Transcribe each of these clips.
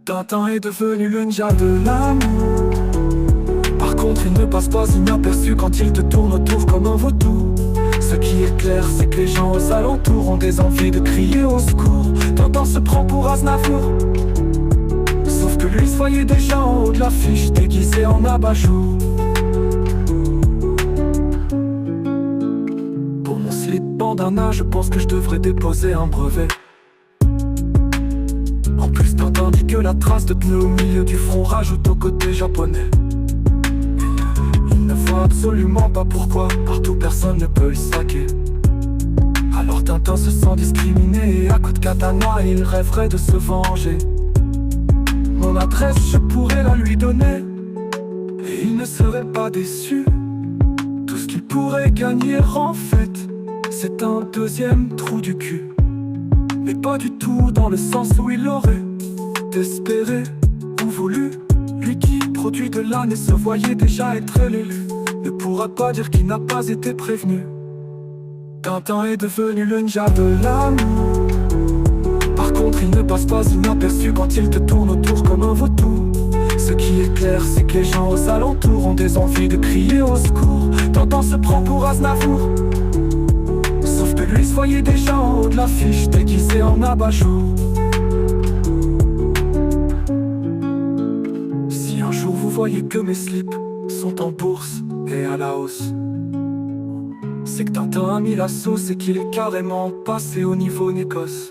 Tintin est devenu le ninja de l'amour. Par contre il ne passe pas inaperçu quand il te tourne autour comme un vautour. Ce qui est clair c'est que les gens aux alentours ont des envies de crier au secours. Tintin se prend pour Aznavour, sauf que lui se voyait déjà en haut de l'affiche, déguisé en abat-jour. Pour mon slip bandana, je pense que je devrais déposer un brevet. En plus Tintin dit que la trace de pneu au milieu du front rajoute au côté japonais. Il ne voit absolument pas pourquoi partout personne ne peut y saquer. Alors Tintin se sent discriminé et à coup de katana il rêverait de se venger. Mon adresse je pourrais la lui donner et il ne serait pas déçu. Tout ce qu'il pourrait gagner en fait, c'est un deuxième trou du cul. Mais pas du tout dans le sens où il aurait espéré ou voulu. Lui qui, produit de l'année, se voyait déjà être l'élu, ne pourra pas dire qu'il n'a pas été prévenu. Tintin est devenu le ninja de l'amour. Par contre il ne passe pas inaperçu quand il te tourne autour comme un vautour. Ce qui est clair c'est que les gens aux alentours ont des envies de crier au secours. Tintin se prend pour Aznavour, sauf que lui se voyait déjà en haut de l'affiche, déguisé en abat-jour. Si un jour vous voyez que mes slips sont en bourse et à la hausse, c'est que Tintin a mis la sauce et qu'il est carrément passé au niveau négoce.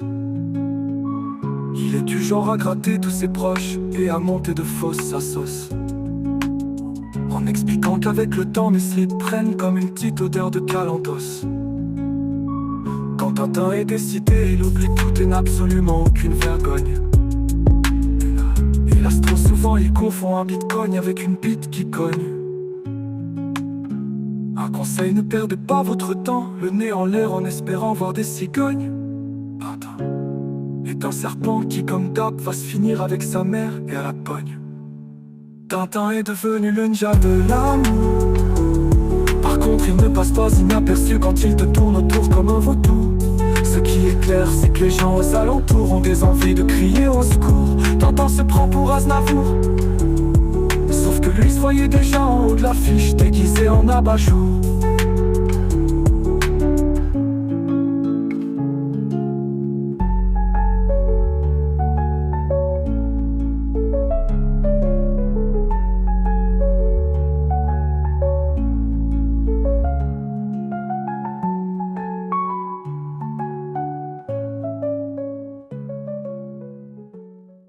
Il est du genre à gratter tous ses proches et à monter de fausses sa sauce, en expliquant qu'avec le temps mes slips prennent comme une petite odeur de calentos. Quand Tintin est décidé, il oublie tout et n'a absolument aucune vergogne. Hélas trop souvent il confond un bitcoin avec une bite qui cogne. Un conseil, ne perdez pas votre temps, le nez en l'air en espérant voir des cigognes. Tintin est un serpent qui comme d'hab va se finir avec sa mère et à la pogne. Tintin est devenu le ninja de l'amour. Par contre il ne passe pas inaperçu quand il te tourne autour comme un vautour. Ce qui est clair c'est que les gens aux alentours ont des envies de crier au secours. Tintin se prend pour Aznavour, sauf que lui se voyait déjà en haut de l'affiche, déguisé en abat-jour.